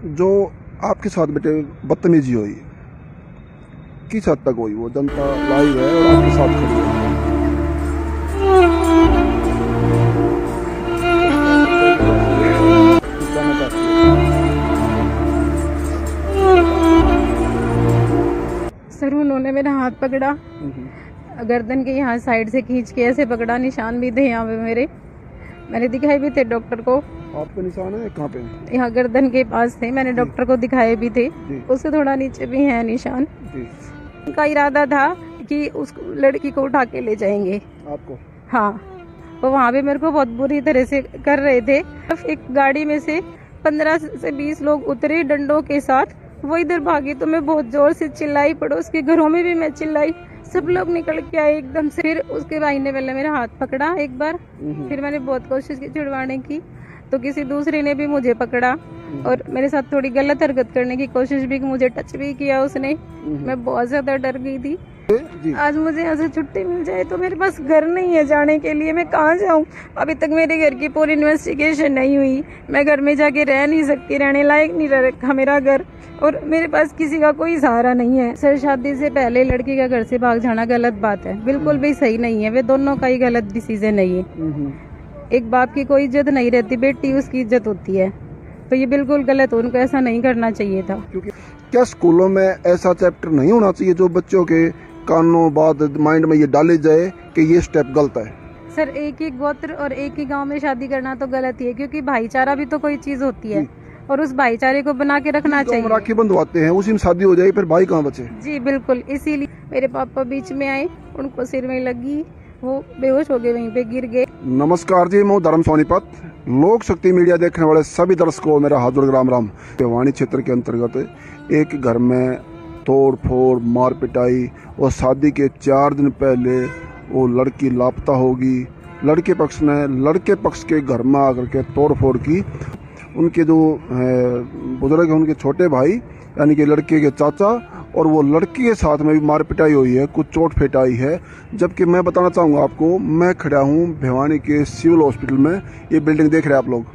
जो आपके साथ बेटे बदतमीजी हुई किस हद तक हुई, वो जनता लाइव है और आपके साथ खड़ी है। सर उन्होंने मेरा हाथ पकड़ा, गर्दन के यहाँ साइड से खींच के ऐसे पकड़ा, निशान भी थे यहाँ पे मेरे, मैंने दिखाए भी थे डॉक्टर को। आपके निशान है कहाँ पे? यहाँ गर्दन के पास थे, मैंने डॉक्टर को दिखाए भी थे, उससे थोड़ा नीचे भी है निशान। उनका इरादा था कि उस लड़की को उठा के ले जाएंगे आपको। हाँ, तो वहाँ पे मेरे को बहुत बुरी तरह से कर रहे थे। एक गाड़ी में से 15 से 20 लोग उतरे डंडों के साथ, वो इधर भागी तो मैं बहुत जोर से चिल्लाई, पड़ोस के घरों में भी मैं चिल्लाई, सब लोग निकल के आए एकदम से। फिर उसके भाई ने पहले मेरा हाथ पकड़ा एक बार, फिर मैंने बहुत कोशिश की छुड़वाने की, तो किसी दूसरे ने भी मुझे पकड़ा और मेरे साथ थोड़ी गलत हरकत करने की कोशिश भी की, मुझे टच भी किया उसने। मैं बहुत ज्यादा डर गई थी। आज मुझे यहाँ से छुट्टी मिल जाए तो मेरे पास घर नहीं है जाने के लिए, मैं कहाँ जाऊँ? अभी तक मेरे घर की पूरी इन्वेस्टिगेशन नहीं हुई, मैं घर में जाके रह नहीं सकती, रहने लायक नहीं रह रखा मेरा घर, और मेरे पास किसी का कोई सहारा नहीं है। सर शादी से पहले लड़की का घर से भाग जाना गलत बात है, बिल्कुल भी सही नहीं है, वे दोनों का ही गलत डिसीजन नहीं है। एक बाप की कोई इज्जत नहीं रहती, बेटी उसकी इज्जत होती है, तो ये बिल्कुल गलत, उनको ऐसा नहीं करना चाहिए था। क्योंकि क्या स्कूलों में ऐसा चैप्टर नहीं होना चाहिए जो बच्चों के कानों बाद माइंड में ये डाले जाए कि ये स्टेप गलत है? सर एक ही गोत्र और एक ही गांव में शादी करना तो गलत ही है, क्योंकि भाईचारा भी तो कोई चीज होती है और उस भाईचारे को बना के रखना चाहिए। राखी बंधवाते हैं, उसी में शादी हो जाए, फिर भाई कहाँ बचे? जी बिल्कुल, इसीलिए मेरे पापा बीच में आए, उनको सिर में लगी, वो बेहोश हो गए, वहीं पे गिर गए। नमस्कार जी, मैं धर्म सोनीपत। लोक शक्ति मीडिया देखने वाले सभी दर्शकों को मेरा हाथ राम राम। भिवानी क्षेत्र के अंतर्गत एक घर में तोड़ फोड़, मार पिटाई और शादी के 4 दिन पहले वो लड़की लापता होगी। लड़के पक्ष के घर में आकर के तोड़ फोड़ की। उनके जो बुजुर्ग हैं, उनके छोटे भाई यानी कि लड़के के चाचा, और वो लड़की के साथ में भी मार पिटाई हुई है, कुछ चोट फेटाई है। जबकि मैं बताना चाहूँगा आपको, मैं खड़ा हूँ भिवानी के सिविल हॉस्पिटल में, ये बिल्डिंग देख रहे हैं आप लोग,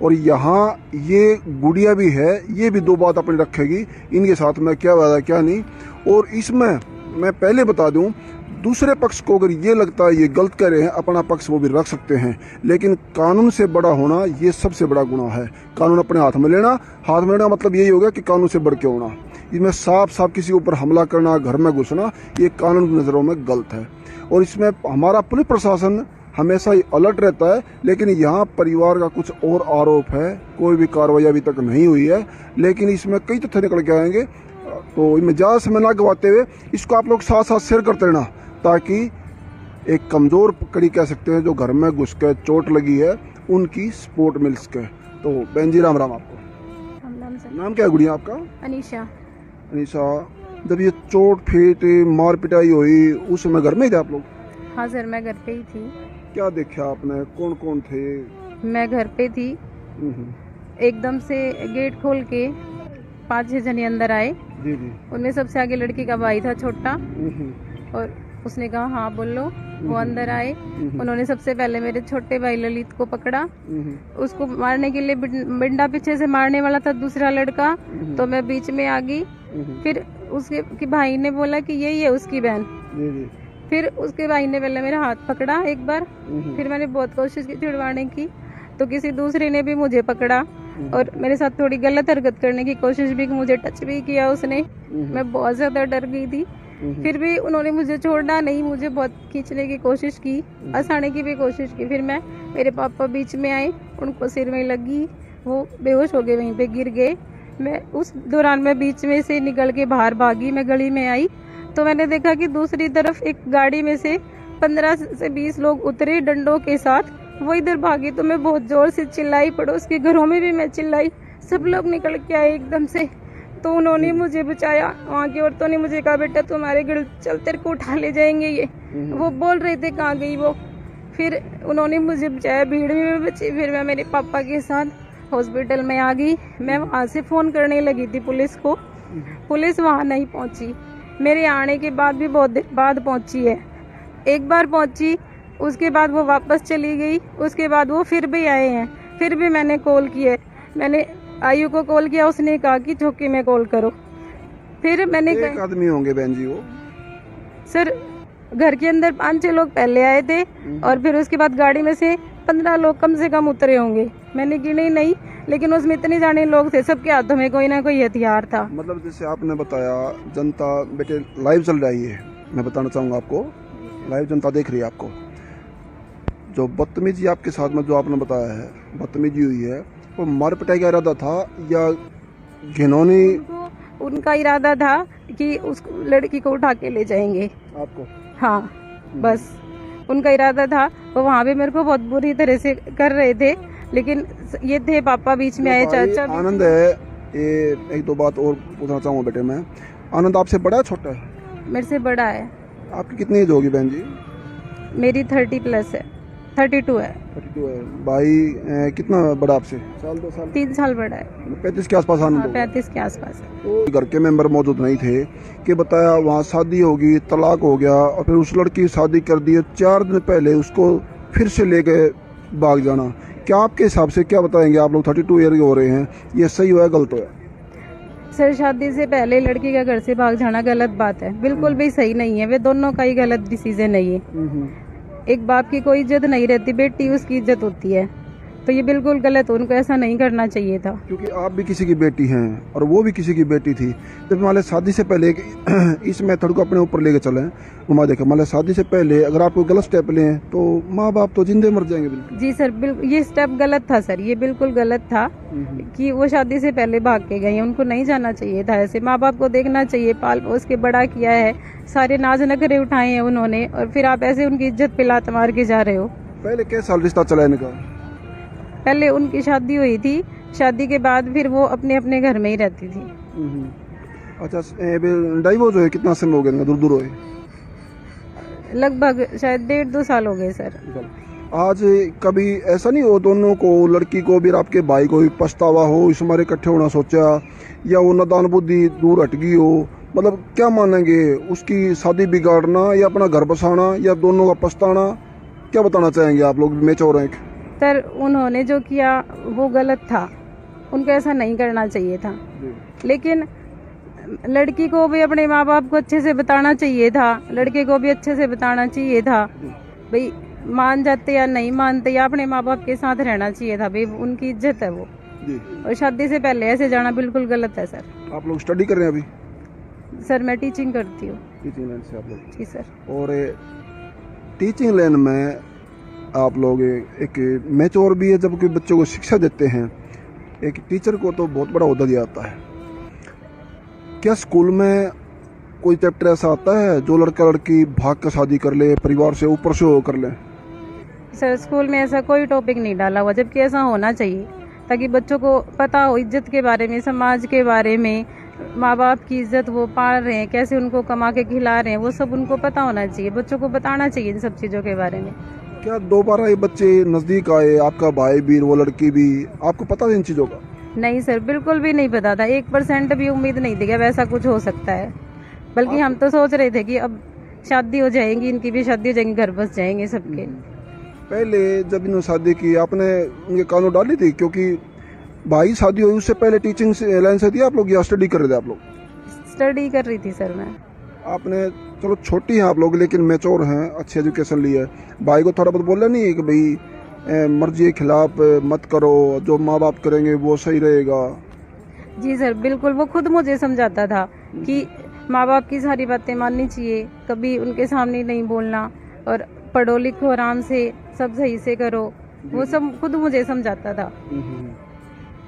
और यहाँ ये गुड़िया भी है, ये भी 2 बात अपनी रखेगी, इनके साथ में क्या हुआ क्या नहीं। और इसमें मैं पहले बता दूं, दूसरे पक्ष को अगर ये लगता है ये गलत कर रहे हैं, अपना पक्ष वो भी रख सकते हैं, लेकिन कानून से बड़ा होना ये सबसे बड़ा गुनाह है। कानून अपने हाथ में लेना मतलब यही होगा कि कानून से बढ़ के होना। इसमें साफ किसी के ऊपर हमला करना, घर में घुसना, ये कानून की नज़रों में गलत है। और इसमें हमारा पुलिस प्रशासन हमेशा ही अलर्ट रहता है, लेकिन यहाँ परिवार का कुछ और आरोप है, कोई भी कार्रवाई अभी तक नहीं हुई है, लेकिन इसमें कई तथ्य निकल के आएंगे। तो इनमें ज़्यादा समय ना गवाते हुए इसको आप लोग साथ साथ शेयर करते रहना, ताकि एक कमज़ोर कड़ी कह सकते हैं जो घर में घुस के चोट लगी है, उनकी सपोर्ट मिल सके। तो बहन जी राम राम आपको। नाम क्या है गुड़िया आपका? अनीशा। अनीशा, जब ये चोट फेट मार पिटाई हुई उस समय घर में ही थे आप लोग? हाँ सर, मैं घर पे ही थी। क्या देखा आपने, कौन कौन थे? मैं घर पे थी, एकदम से गेट खोल के 5-6 जने अंदर आए। जी जी। उनमें सबसे आगे लड़की का भाई था छोटा, और उसने कहा हाँ बोलो। वो अंदर आए, उन्होंने सबसे पहले मेरे छोटे भाई ललित को पकड़ा, उसको मारने के लिए बिंडा पीछे से मारने वाला था दूसरा लड़का, तो मैं बीच में आ गई। फिर उसके भाई ने बोला कि यही है उसकी बहन। फिर उसके भाई ने पहले मेरा हाथ पकड़ा एक बार, फिर मैंने बहुत कोशिश की छुड़वाने की, तो किसी दूसरे ने भी मुझे पकड़ा और मेरे साथ थोड़ी गलत हरकत करने की कोशिश भी की, मुझे टच भी किया उसने। मैं बहुत ज्यादा डर गई थी, फिर भी उन्होंने मुझे छोड़ा नहीं, मुझे बहुत खींचने की कोशिश की, हंसाने की भी कोशिश की। फिर मेरे पापा बीच में आए, उनको सिर में लगी, वो बेहोश हो गए, वहीं पे गिर गए। मैं उस दौरान मैं बीच में से निकल के बाहर भागी, मैं गली में आई तो मैंने देखा कि दूसरी तरफ एक गाड़ी में से 15 से 20 लोग उतरे डंडों के साथ, वो इधर भागी तो मैं बहुत जोर से चिल्लाई, पड़ोस के घरों में भी मैं चिल्लाई, सब लोग निकल के आए एकदम से, तो उन्होंने मुझे बचाया। वहाँ की औरतों ने मुझे कहा बेटा तुम्हारे घर चल, तेरे को उठा ले जाएंगे ये। वो बोल रहे थे कहाँ गई वो, फिर उन्होंने मुझे बचाया, भीड़ में मैं बची। फिर मैं मेरे पापा के साथ हॉस्पिटल में आ गई। मैं वहाँ से फोन करने लगी थी पुलिस को, पुलिस वहाँ नहीं पहुँची, मेरे आने के बाद भी बहुत देर बाद पहुँची है। एक बार पहुँची, उसके बाद वो वापस चली गई, उसके बाद वो फिर भी आए हैं, फिर भी मैंने कॉल किए, मैंने आयु को कॉल किया, उसने कहा कि चौकी में कॉल करो। फिर मैंने एक आदमी होंगे बहन जी वो? सर घर के अंदर 5-6 लोग पहले आए थे और फिर उसके बाद गाड़ी में से 15 लोग कम से कम उतरे होंगे, मैंने गिने नहीं, लेकिन उसमें इतने जाने लोग थे, सबके हाथों में कोई ना कोई हथियार था। मतलब जैसे आपने बताया जनता बेटे लाइव चल रही है, मैं बताना चाहूँगा आपको, लाइव जनता देख रही है आपको। जो बदतमीजी आपके साथ में जो आपने बताया है बदतमीजी हुई है, वो मार पिटाई का इरादा था या घिनौनी? उनका इरादा था कि उस लड़की को उठा के ले जाएंगे आपको? हाँ, बस उनका इरादा था। वो वहाँ पे मेरे को बहुत बुरी तरह से कर रहे थे, लेकिन ये थे पापा बीच में आए, चाचा। आनंद है ये, एक दो बात और पूछना चाहूँगा बेटे मैं। आनंद आपसे बड़ा है छोटा है? मेरे से बड़ा है। आपकी कितनी एज होगी बहन जी? मेरी 30+ है, 32 है। 32 है। भाई कितना बड़ा आपसे? साल 2 साल? 3 साल बड़ा है। 35 के आसपास आनंद होगा। 35 के आसपास है। तो घर के मेंबर मौजूद नहीं थे कि बताया वहाँ शादी होगी, तलाक हो गया और फिर उस लड़की की शादी कर दी, 4 दिन पहले उसको फिर से लेके भाग जाना। क्या आपके हिसाब से क्या बताएंगे आप लोग? 32 ईयर के हो रहे हैं, ये सही हुआ है गलत हुआ है? सर शादी से पहले लड़की का घर से भाग जाना गलत बात है, बिल्कुल भी सही नहीं है। वे दोनों का ही गलत डिसीजन है ये। एक बाप की कोई इज्जत नहीं रहती, बेटी उसकी इज्जत होती है, तो ये बिल्कुल गलत, उनको ऐसा नहीं करना चाहिए था। क्योंकि आप भी किसी की बेटी हैं और वो भी किसी की बेटी थी। जब मान शादी से पहले इस मेथड को अपने ऊपर लेके चले, घुमा देखे, मान शादी से पहले अगर आप कोई गलत स्टेप लें तो माँ बाप तो जिंदे मर जाएंगे। बिल्कुल जी सर, बिल्कुल ये स्टेप गलत था सर, ये बिल्कुल गलत था कि वो शादी से पहले भाग के गई, उनको नहीं जाना चाहिए था ऐसे। माँ बाप को देखना चाहिए, पाल पोस के बड़ा किया है, सारे नाज नखरे उठाए हैं उन्होंने, और फिर आप ऐसे उनकी इज्जत पे लात मार के जा रहे हो। पहले कैसे साल रिश्ता चला इनका? पहले उनकी शादी हुई थी, शादी के बाद फिर वो अपने अपने घर में ही रहती थी। अच्छा, डाइवोर्स हुए कितना समय हो गया? दूर दूर हुए लगभग शायद 1.5-2 साल हो गए सर। आज कभी ऐसा नहीं हो दोनों को, लड़की को भी आपके भाई को भी पछतावा हो, इस हमारे इकट्ठे होना सोचा, या वो नादान बुद्धि दूर हट गई हो? मतलब क्या मानेंगे, उसकी शादी बिगाड़ना या अपना घर बसाना या दोनों का पछताना? क्या बताना चाहेंगे आप लोग मेच्योर हैं? सर उन्होंने जो किया वो गलत था, उनको ऐसा नहीं करना चाहिए था, लेकिन लड़की को भी अपने माँ बाप को अच्छे से बताना चाहिए था, लड़के को भी अच्छे से बताना चाहिए था। भाई मान जाते या नहीं मानते, या अपने माँ बाप के साथ रहना चाहिए था, भाई उनकी इज्जत है वो। और शादी से पहले ऐसे जाना बिल्कुल गलत है सर। आप लोग स्टडी कर रहे हैं अभी? सर मैं टीचिंग करती हूँ। टीचिंग लाइन से आप लोग? जी सर। और टीचिंग लाइन में आप लोग एक मैच्योर भी है, जबकि बच्चों को शिक्षा देते हैं। एक टीचर को तो बहुत बड़ा ओहदा दिया जाता है। क्या स्कूल में कोई चैप्टर ऐसा आता है जो लड़का लड़की भाग कर शादी कर ले, परिवार से ऊपर से हो कर ले? सर स्कूल में ऐसा कोई टॉपिक नहीं डाला हुआ, जबकि ऐसा होना चाहिए ताकि बच्चों को पता हो इज्जत के बारे में, समाज के बारे में, माँ बाप की इज्जत वो पाल रहे हैं, कैसे उनको कमा के खिला रहे हैं, वो सब उनको पता होना चाहिए। बच्चों को बताना चाहिए इन सब चीज़ों के बारे में। क्या दोबारा ये बच्चे नजदीक आए, आपका भाई भी वो लड़की भी, आपको पता है इन चीजों का? नहीं सर, बिल्कुल भी नहीं पता था, 1% भी उम्मीद नहीं थी कि वैसा कुछ हो सकता है। बल्कि हम तो सोच रहे थे कि अब शादी हो जाएगी, इनकी भी शादी हो जाएगी, घर बस जाएंगे सबके। पहले जब इन्होंने शादी की आपने उनके कानून डाली थी? क्योंकि भाई शादी हुई उससे पहले टीचिंग लाइन से थी आप लोग या स्टडी कर रहे थे आप लोग? स्टडी कर रही थी सर मैं। आपने, चलो छोटी हैं आप लोग लेकिन मैच्योर हैं, अच्छी एजुकेशन ली है। भाई को थोड़ा बहुत बोला नहीं है कि भाई मर्जी के खिलाफ मत करो, जो माँ बाप करेंगे वो सही रहेगा? जी सर बिल्कुल, वो खुद मुझे समझाता था कि माँ बाप की सारी बातें माननी चाहिए, कभी उनके सामने नहीं बोलना, और पढ़ो लिखो आराम से, सब सही से करो, वो सब खुद मुझे समझाता था।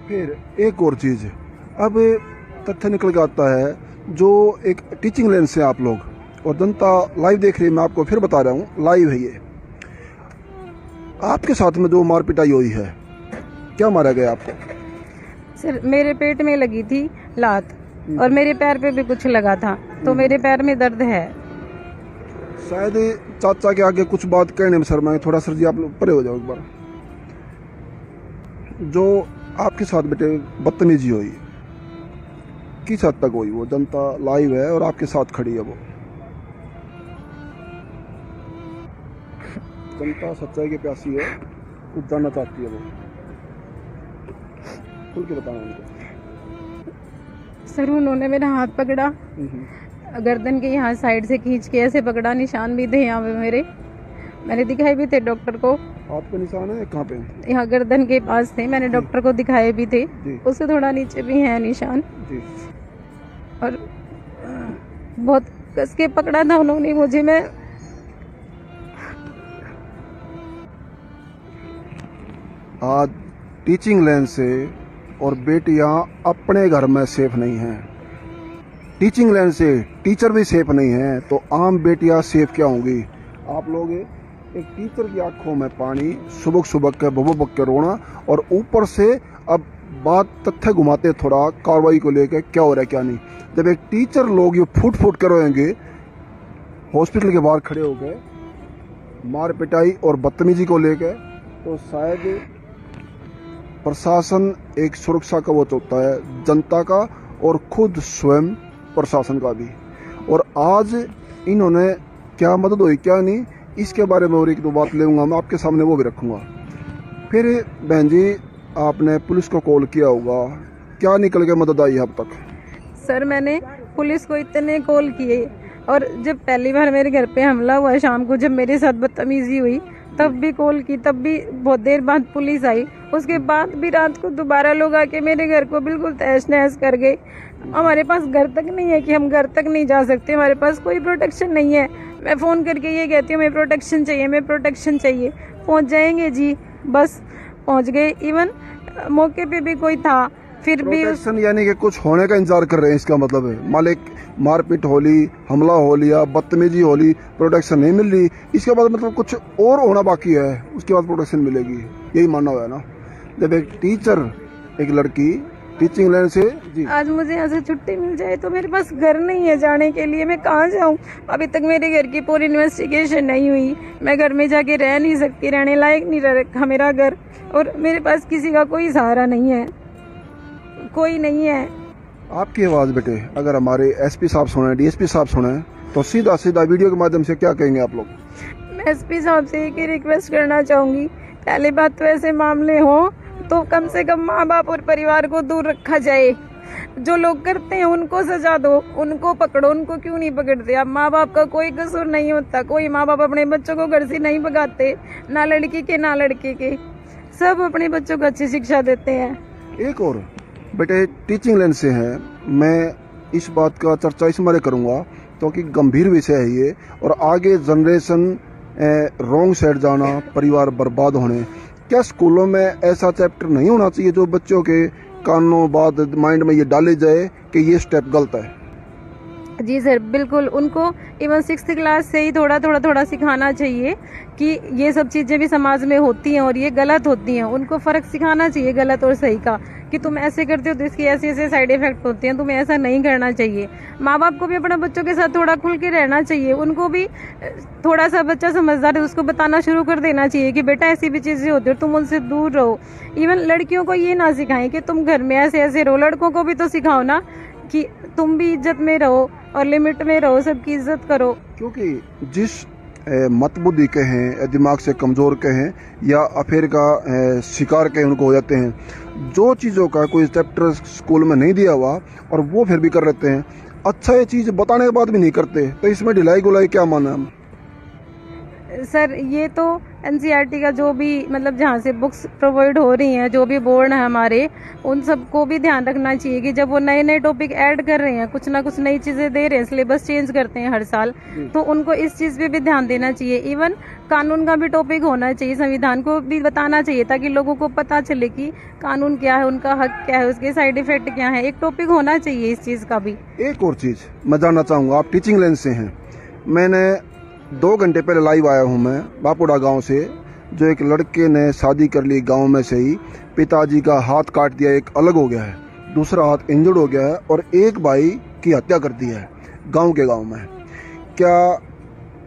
फिर एक और चीज़, अब तथ्य निकल के आता है, जो एक टीचिंग लाइन से आप लोग और जनता लाइव देख रही है, मैं आपको फिर बता रहा हूँ, लाइव है ये। आपके साथ में जो मार पिटाई हुई है, क्या मारा गया आपको? सर मेरे पेट में लगी थी लात और मेरे पैर पे भी कुछ लगा था, तो मेरे पैर में दर्द है। शायद चाचा के आगे कुछ बात कहने में शर्मा, थोड़ा सर जी आप लोग परे हो जाओ एक बार। जो आपके साथ बेटे बदतमीजी हुई, किस हद तक हुई? वो जनता लाइव है और आपके साथ खड़ी है। वो जनता सच्चाई की प्यासी है, कुछ जानना चाहती है वो। खुल के बताना उनको। सर उन्होंने मेरा हाथ पकड़ा, गर्दन के यहाँ साइड से खींच के ऐसे पकड़ा, निशान भी थे यहाँ पे मेरे, मैंने दिखाए भी थे डॉक्टर को। हाथ पे निशान है कहाँ पे? यहाँ गर्दन के पास थे, मैंने डॉक्टर को दिखाए भी थे, जी। उससे थोड़ा नीचे भी है निशान जी। और बहुत कस के पकड़ा था उन्होंने मुझे। मैं आज टीचिंग लाइन से और बेटियां अपने घर में सेफ नहीं हैं। टीचिंग लाइन से टीचर भी सेफ नहीं हैं, तो आम बेटियां सेफ क्या होंगी? आप लोग एक टीचर की आंखों में पानी, सुबह सुबह के बबक के रोना, और ऊपर से अब बात तथ्य घुमाते थोड़ा कार्रवाई को लेकर, क्या हो रहा है क्या नहीं। जब एक टीचर लोग ये फूट फूट कर रोएंगे हॉस्पिटल के बाहर खड़े हो गए मार पिटाई और बदतमीजी को लेकर, तो शायद प्रशासन एक सुरक्षा कवच होता है जनता का और खुद स्वयं प्रशासन का भी। और आज इन्होंने क्या मदद हुई क्या नहीं, इसके बारे में और एक दो बात लेऊंगा मैं आपके सामने, वो भी रखूंगा। फिर बहन जी, आपने पुलिस को कॉल किया होगा, क्या निकल के मदद आई है अब तक? सर मैंने पुलिस को इतने कॉल किए, और जब पहली बार मेरे घर पे हमला हुआ शाम को, जब मेरे साथ बदतमीजी हुई, तब भी कॉल की, तब भी बहुत देर बाद पुलिस आई। उसके बाद भी रात को दोबारा लोग आके मेरे घर को बिल्कुल तहस नहस कर गए। हमारे पास घर तक नहीं है कि हम घर तक नहीं जा सकते, हमारे पास कोई प्रोटेक्शन नहीं है। मैं फ़ोन करके ये कहती हूँ मैं प्रोटेक्शन चाहिए, मैं प्रोटेक्शन चाहिए। पहुँच जाएंगे जी, बस पहुँच गए। इवन मौके पे भी कोई था, फिर भी प्रोटेक्शन यानी कि कुछ होने का इंतजार कर रहे हैं, इसका मतलब है मालिक मारपीट हो ली, हमला हो लिया, बदतमीजी हो ली, प्रोटेक्शन नहीं मिल रही, इसके बाद मतलब कुछ और होना बाकी है, उसके बाद प्रोटेक्शन मिलेगी, यही मानना हुआ है ना। जब एक टीचर, एक लड़की टीचिंग लाइन से जी, आज मुझे यहाँ से छुट्टी मिल जाए तो मेरे पास घर नहीं है जाने के लिए, मैं कहाँ जाऊँ? अभी तक मेरे घर की पूरी इन्वेस्टिगेशन नहीं हुई, मैं घर में जाके रह नहीं सकती, रहने लायक नहीं रखा मेरा घर, और मेरे पास किसी का कोई सहारा नहीं है, कोई नहीं है। आपकी आवाज़ बेटे अगर हमारे एसपी साहब सुने, डीएसपी साहब सुने, तो सीधा सीधा वीडियो के माध्यम से क्या कहेंगे आप लोग? मैं एसपी साहब से एक ही रिक्वेस्ट करना चाहूँगी, पहली बात तो ऐसे मामले हो तो कम से कम माँ बाप और परिवार को दूर रखा जाए। जो लोग करते हैं उनको सजा दो, उनको पकड़ो, उनको क्यों नहीं पकड़ते? अब माँ बाप का कोई कसूर नहीं होता, कोई माँ बाप अपने बच्चों को घर से नहीं भगाते, ना लड़की के ना लड़के के, सब अपने बच्चों को अच्छी शिक्षा देते हैं। एक और बेटे टीचिंग लाइन से हैं, मैं इस बात का चर्चा इस बारे करूँगा क्योंकि गंभीर विषय है ये, और आगे जनरेशन रॉन्ग साइड जाना, परिवार बर्बाद होने। क्या स्कूलों में ऐसा चैप्टर नहीं होना चाहिए जो बच्चों के कानों बाद माइंड में ये डाले जाए कि ये स्टेप गलत है? जी सर, बिल्कुल, उनको इवन 6th क्लास से ही थोड़ा सिखाना चाहिए कि ये सब चीज़ें भी समाज में होती हैं और ये गलत होती हैं। उनको फ़र्क सिखाना चाहिए गलत और सही का, कि तुम ऐसे करते हो तो इसकी ऐसे ऐसे साइड इफ़ेक्ट होते हैं, तुम्हें ऐसा नहीं करना चाहिए। माँ बाप को भी अपने बच्चों के साथ थोड़ा खुल के रहना चाहिए, उनको भी थोड़ा सा बच्चा समझदार है उसको बताना शुरू कर देना चाहिए कि बेटा ऐसी भी चीज़ें होती है, तुम उनसे दूर रहो। इवन लड़कियों को ये ना सिखाएं कि तुम घर में ऐसे ऐसे रहो, लड़कों को भी तो सिखाओ ना कि तुम भी इज्जत में रहो और लिमिट में रहो, सबकी इज्जत करो। क्योंकि जिस मतबुद्धि के हैं, दिमाग से कमज़ोर के हैं, या अफेयर का शिकार के उनको हो जाते हैं, जो चीज़ों का कोई चैप्टर स्कूल में नहीं दिया हुआ और वो फिर भी कर लेते हैं, अच्छा ये चीज़ बताने के बाद भी नहीं करते, तो इसमें ढिलाई गुलाई क्या माना हम? सर ये तो एनसीईआरटी का जो भी मतलब जहाँ से बुक्स प्रोवाइड हो रही हैं, जो भी बोर्ड है हमारे, उन सबको भी ध्यान रखना चाहिए कि जब वो नए नए टॉपिक ऐड कर रहे हैं, कुछ ना कुछ नई चीज़ें दे रहे हैं, सिलेबस चेंज करते हैं हर साल, तो उनको इस चीज़ पे भी ध्यान देना चाहिए। इवन कानून का भी टॉपिक होना चाहिए, संविधान को भी बताना चाहिए ताकि लोगों को पता चले कि कानून क्या है, उनका हक क्या है, उसके साइड इफेक्ट क्या है, एक टॉपिक होना चाहिए इस चीज़ का भी। एक और चीज़ मैं जानना चाहूँगा, आप टीचिंग लाइन से हैं, मैंने 2 घंटे पहले लाइव आया हूँ मैं बापुड़ा गांव से, जो एक लड़के ने शादी कर ली गांव में से ही, पिताजी का हाथ काट दिया, एक अलग हो गया है, दूसरा हाथ इंजर्ड हो गया है, और एक भाई की हत्या कर दी है गांव के गांव में। क्या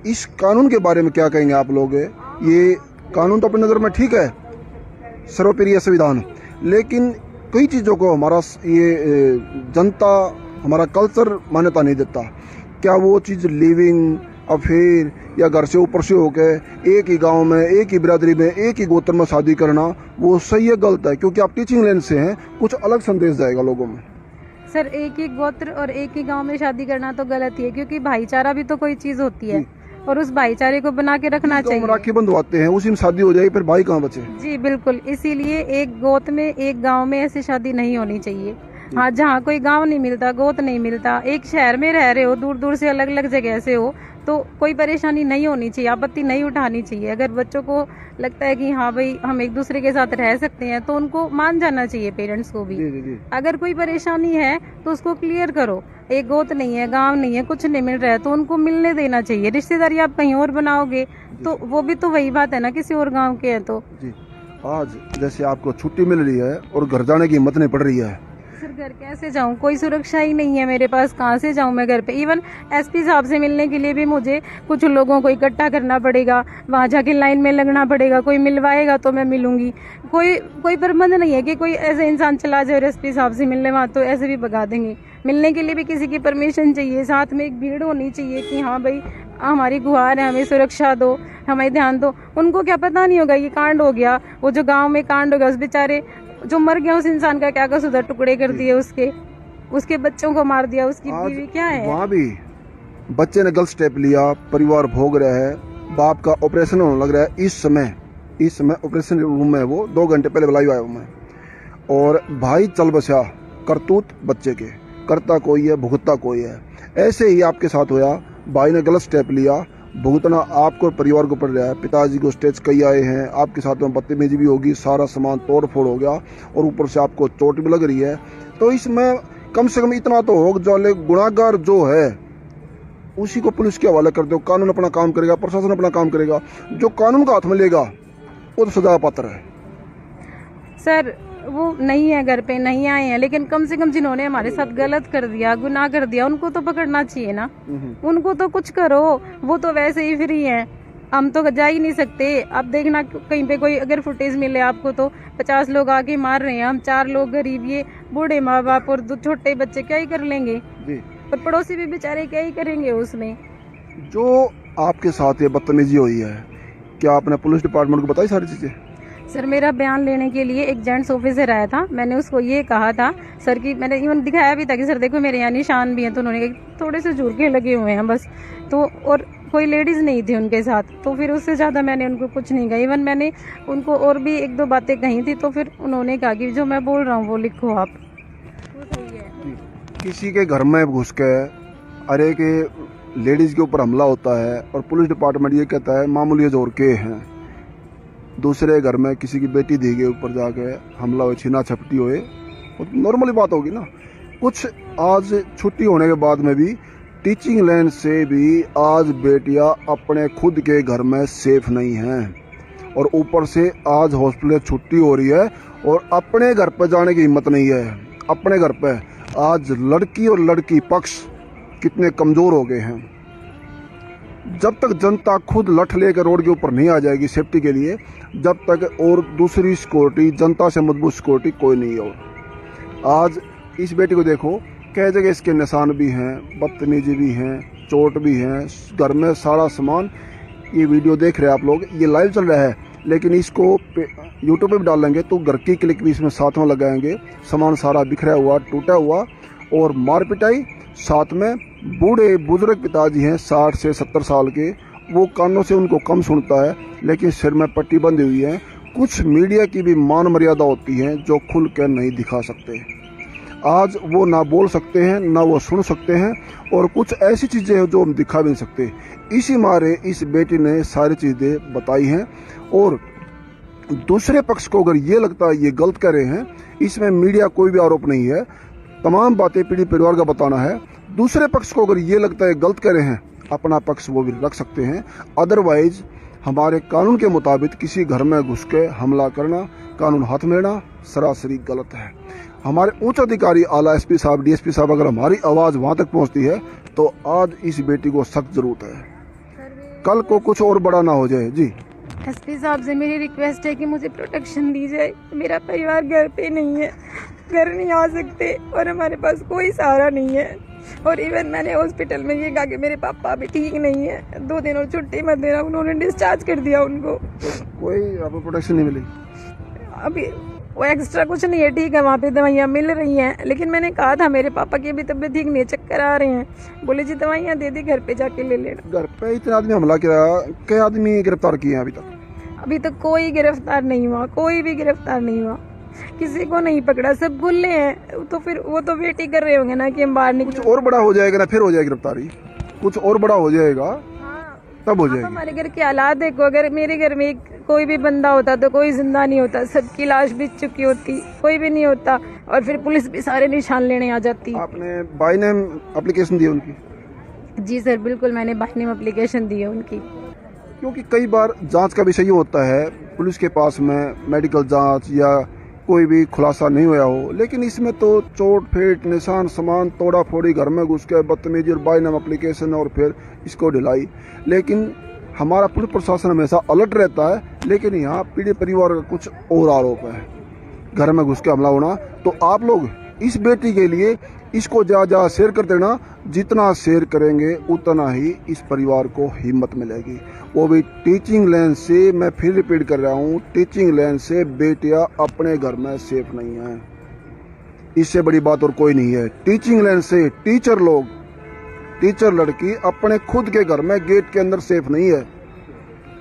इस कानून के बारे में क्या कहेंगे आप लोग? ये कानून तो अपनी नज़र में ठीक है, सर्वोपरि संविधान, लेकिन कई चीज़ों को हमारा ये जनता, हमारा कल्चर मान्यता नहीं देता। क्या वो चीज़ लिविंग अफेयर या घर से ऊपर से होके एक ही गांव में, एक ही बिरादरी में, एक ही गोत्र में शादी करना वो सही है गलत है? क्योंकि आप टीचिंग लाइन से हैं, कुछ अलग संदेश जाएगा लोगों में। सर एक ही गोत्र और एक ही गांव में शादी करना तो गलत ही है, क्योंकि भाईचारा भी तो कोई चीज होती है और उस भाईचारे को बना के रखना चाहिए। राखी बंधवाते हैं, उसी में शादी हो जाएगी, फिर भाई कहाँ बचे? जी बिल्कुल, इसीलिए एक गोत्र में, एक गांव में ऐसी शादी नहीं होनी चाहिए। हाँ, जहाँ कोई गांव नहीं मिलता, गोत्र नहीं मिलता, एक शहर में रह रहे हो, दूर दूर से अलग अलग जगह से हो, तो कोई परेशानी नहीं होनी चाहिए, आपत्ति नहीं उठानी चाहिए। अगर बच्चों को लगता है कि हाँ भाई हम एक दूसरे के साथ रह सकते हैं, तो उनको मान जाना चाहिए, पेरेंट्स को भी। जी। अगर कोई परेशानी है तो उसको क्लियर करो। एक गोत्र नहीं है, गांव नहीं है, कुछ नहीं मिल रहा है, तो उनको मिलने देना चाहिए। रिश्तेदारी आप कहीं और बनाओगे तो वो भी तो वही बात है ना, किसी और गांव के हैं तो। जी आज जैसे आपको छुट्टी मिल रही है और घर जाने की हिम्मत नहीं पड़ रही है। सर घर कैसे जाऊं, कोई सुरक्षा ही नहीं है मेरे पास, कहाँ से जाऊं मैं घर पे? इवन एसपी साहब से मिलने के लिए भी मुझे कुछ लोगों को इकट्ठा करना पड़ेगा, वहां जाके लाइन में लगना पड़ेगा, कोई मिलवाएगा तो मैं मिलूंगी। कोई प्रबंध नहीं है कि कोई ऐसे इंसान चला जाए एसपी साहब से मिलने, वहां तो ऐसे भी भगा देंगे। मिलने के लिए भी किसी की परमिशन चाहिए, साथ में एक भीड़ होनी चाहिए कि हाँ भाई हमारी गुहार है, हमें सुरक्षा दो, हमें ध्यान दो। उनको क्या पता नहीं होगा ये कांड हो गया, वो जो गाँव में कांड हो गया, उस बेचारे जो मर गया उस इंसान का क्या कसूर, टुकड़े कर दिए उसके बच्चों को मार दिया, उसकी बीवी क्या है? वहाँ भी बच्चे ने गलत स्टेप लिया, परिवार भोग रहा है, बाप का ऑपरेशन होने लग रहा है। इस समय ऑपरेशन रूम में वो 2 घंटे पहले बुलाई आया हूँ मैं, और भाई चल बसा, करतूत बच्चे के, करता कोई है भुगतता कोई है। ऐसे ही आपके साथ होया, भाई ने गलत स्टेप लिया, भुगतना आपको परिवार को पड़ रहा है। पिताजी को स्टेज कई आए हैं, आपके साथ में बदतमीजी भी होगी, सारा सामान तोड़ फोड़ हो गया और ऊपर से आपको चोट भी लग रही है। तो इसमें कम से कम इतना तो हो, जो गुनाहगार जो है उसी को पुलिस के हवाले कर दो, कानून अपना काम करेगा, प्रशासन अपना काम करेगा। जो कानून का हाथ में लेगा वो तो सजा पात्र है। सर वो नहीं है, घर पे नहीं आए हैं, लेकिन कम से कम जिन्होंने हमारे साथ गलत कर दिया, गुनाह कर दिया, उनको तो पकड़ना चाहिए ना। उनको तो कुछ करो, वो तो वैसे ही फ्री हैं, हम तो जा ही नहीं सकते। अब देखना कहीं पे कोई अगर फुटेज मिले आपको तो 50 लोग आके मार रहे हैं, हम 4 लोग गरीब, ये बूढ़े माँ बाप और 2 छोटे बच्चे क्या ही कर लेंगे जी। और पड़ोसी भी बेचारे क्या ही करेंगे उसमें। जो आपके साथ ये बदतमीजी हुई है, क्या आपने पुलिस डिपार्टमेंट को बताई सारी चीजें? सर मेरा बयान लेने के लिए एक जेंट्स ऑफिसर आया था, मैंने उसको ये कहा था सर की, मैंने इवन दिखाया भी था कि सर देखो मेरे यहाँ निशान भी हैं, तो उन्होंने थोड़े से झुरके लगे हुए हैं बस, तो और कोई लेडीज नहीं थी उनके साथ, तो फिर उससे ज़्यादा मैंने उनको कुछ नहीं कहा। इवन मैंने उनको और भी 1-2 बातें कही थी, तो फिर उन्होंने कहा कि जो मैं बोल रहा हूँ वो लिखो आप। वो सही है। किसी के घर में घुस के अरे के लेडीज के ऊपर हमला होता है और पुलिस डिपार्टमेंट ये कहता है मामूली जोर के हैं। दूसरे घर में किसी की बेटी दी गई, ऊपर जाके हमला हो, छीना झपटी होए, नॉर्मली बात होगी ना। कुछ आज छुट्टी होने के बाद में भी टीचिंग लाइन से भी आज बेटियां अपने खुद के घर में सेफ नहीं हैं, और ऊपर से आज हॉस्पिटल छुट्टी हो रही है और अपने घर पर जाने की हिम्मत नहीं है। अपने घर पे आज लड़की और लड़की पक्ष कितने कमजोर हो गए हैं। जब तक जनता खुद लठ लेकर रोड के ऊपर नहीं आ जाएगी सेफ्टी के लिए, जब तक और दूसरी सिक्योरिटी, जनता से मजबूत सिक्योरिटी कोई नहीं हो। आज इस बेटी को देखो, कई जगह इसके निशान भी हैं, बदतमीजी भी हैं, चोट भी हैं, घर में सारा सामान। ये वीडियो देख रहे हैं आप लोग, ये लाइव चल रहा है, लेकिन इसको यूट्यूब पे भी डालेंगे तो घर की क्लिक भी इसमें साथ में लगाएंगे। सामान सारा बिखरा हुआ, टूटा हुआ, और मार पिटाई। साथ में बूढ़े बुजुर्ग पिताजी हैं 60 से 70 साल के, वो कानों से उनको कम सुनता है, लेकिन सिर में पट्टी बंधी हुई है। कुछ मीडिया की भी मान मर्यादा होती है जो खुल कर नहीं दिखा सकते। आज वो ना बोल सकते हैं, ना वो सुन सकते हैं, और कुछ ऐसी चीजें हैं जो हम दिखा भी नहीं सकते। इसी मारे इस बेटी ने सारी चीजें बताई हैं, और दूसरे पक्ष को अगर ये लगता है ये गलत कर रहे हैं, इसमें मीडिया कोई भी आरोप नहीं है, तमाम बातें पीड़ित परिवार का बताना है। दूसरे पक्ष को अगर ये लगता है गलत कर रहे हैं, अपना पक्ष वो भी रख सकते हैं। अदरवाइज हमारे कानून के मुताबिक किसी घर में घुस के हमला करना, कानून हाथ में लेना सरासरी गलत है। हमारे उच्च अधिकारी आला एसपी साहब, डीएसपी साहब, अगर हमारी आवाज वहां तक पहुंचती है तो आज इस बेटी को सख्त जरूरत है, कल को कुछ और बड़ा ना हो जाए। जी एसपी साहब से मेरी रिक्वेस्ट है कि मुझे प्रोटेक्शन दी जाए। मेरा परिवार घर पे नहीं है, घर नहीं आ सकते, और हमारे पास कोई सहारा नहीं है। और इवन मैंने हॉस्पिटल में ये कहा कि मेरे पापा अभी ठीक नहीं है, 2 दिन और छुट्टी मत देना, उन्होंने डिस्चार्ज कर दिया उनको। कोई आपको प्रोटेक्शन नहीं मिली? अभी वो एक्स्ट्रा कुछ नहीं है, ठीक है, वहाँ पे दवाइयाँ मिल रही हैं, लेकिन मैंने कहा था मेरे पापा की अभी तबीयत ठीक नहीं है, चक्कर आ रहे हैं, बोले जी दवाइयाँ दे दी, घर पे जाके ले लेना। घर पे इतने आदमी हमला किया, कई आदमी गिरफ्तार किए हैं अभी तक? अभी तक कोई गिरफ्तार नहीं हुआ, कोई भी गिरफ्तार नहीं हुआ, किसी को नहीं पकड़ा, सब गुल्ले हैं। तो फिर वो तो वेट ही कर रहे होंगे ना कि हम बाहर कुछ निकले। और बड़ा हो जाएगा ना, फिर हो जाएगी गिरफ्तारी, कुछ और बड़ा हो जाएगा हाँ, तब हो आप जाएगी। हमारे घर के हालात देखो, अगर मेरे घर में कोई भी बंदा होता तो कोई जिंदा नहीं होता, सबकी लाश बिछ चुकी होती, कोई भी नहीं होता, और फिर पुलिस भी सारे निशान लेने आ जाती। आपने बाई नेम एप्लीकेशन दी उनकी? जी सर, बिल्कुल, मैंने बाई नेम एप्लीकेशन दी है उनकी। क्योंकि कई बार जांच का विषय ये होता है, पुलिस के पास में मेडिकल जांच या कोई भी खुलासा नहीं हुआ हो, लेकिन इसमें तो चोट फेट निशान सामान तोड़ा फोड़ी, घर में घुस के बदतमीजी और बाई नाम एप्लीकेशन और फिर इसको ढिलाई। लेकिन हमारा पुलिस प्रशासन हमेशा अलर्ट रहता है, लेकिन यहाँ पीड़ित परिवार का कुछ और आरोप है, घर में घुस के हमला होना। तो आप लोग इस बेटी के लिए इसको ज़्यादा शेयर कर देना, जितना शेयर करेंगे उतना ही इस परिवार को हिम्मत मिलेगी। वो भी टीचिंग लाइन से, मैं फिर रिपीट कर रहा हूँ, टीचिंग लाइन से बेटियां अपने घर में सेफ नहीं हैं, इससे बड़ी बात और कोई नहीं है। टीचिंग लाइन से टीचर लोग, टीचर लड़की अपने खुद के घर में गेट के अंदर सेफ नहीं है,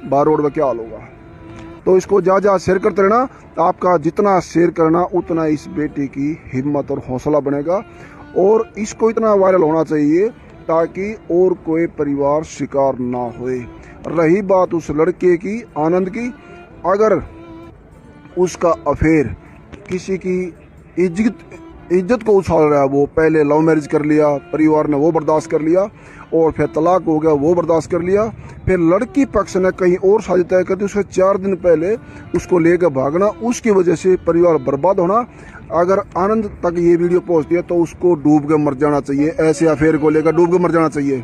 बाहर रोड में क्या हाल होगा। तो इसको ज़्यादा शेयर करते रहना, आपका जितना शेयर करना उतना इस बेटी की हिम्मत और हौसला बनेगा, और इसको इतना वायरल होना चाहिए ताकि और कोई परिवार शिकार ना होए। रही बात उस लड़के की, आनंद की, अगर उसका अफेयर किसी की इज्जत को उछाल रहा है, वो पहले लव मैरिज कर लिया, परिवार ने वो बर्दाश्त कर लिया, और फिर तलाक हो गया वो बर्दाश्त कर लिया, फिर लड़की पक्ष ने कहीं और शादी तय कर दी, उसके 4 दिन पहले उसको लेकर भागना, उसकी वजह से परिवार बर्बाद होना। अगर आनंद तक ये वीडियो पहुंचती है तो उसको डूब के मर जाना चाहिए, ऐसे अफेयर को लेकर डूब के मर जाना चाहिए।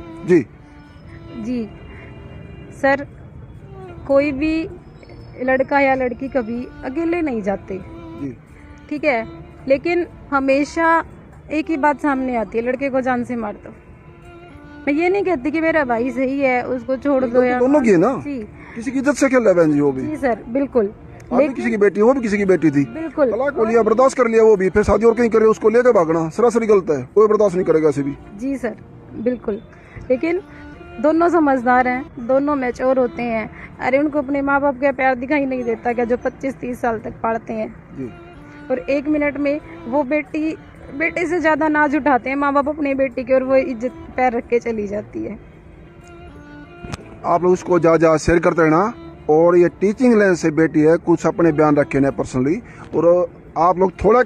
जी सर, कोई भी लड़का या लड़की कभी अकेले नहीं जाते, जी ठीक है, लेकिन हमेशा एक ही बात सामने आती है, लड़के को जान से मार दो। मैं ये नहीं कहती कि मेरा भाई सही है उसको छोड़ दो, या दोनों की है ना, जी किसी की इज्जत से खेल रहा है बहन जी, वो भी जी सर, बिल्कुल, आप भी किसी की बेटी, वो भी किसी की बेटी थी, बिल्कुल, तलाक हो लिया, बर्दाश्त कर लिया, वो भी फिर शादी और कहीं करे, उसको लेकर भागना सरासरी गलत है, कोई बर्दाश्त नहीं करेगा ऐसे भी। जी सर, बिल्कुल, लेकिन दोनों समझदार हैं, दोनों मैच्योर होते हैं। अरे उनको अपने माँ बाप का प्यार दिखाई नहीं देता क्या, जो 25-30 साल तक पालते हैं, जी और 1 मिनट में वो बेटे से ज्यादा नाज उठाते हैं माँ बाप अपने बेटी के, और वो इज्जत पैर रख के चली जाती है। आप लोग इसको ज़्यादा शेयर करते रहना, और ये टीचिंग लाइन से बेटी है, कुछ अपने बयान रखे ना पर्सनली, और आप लोग थोड़ा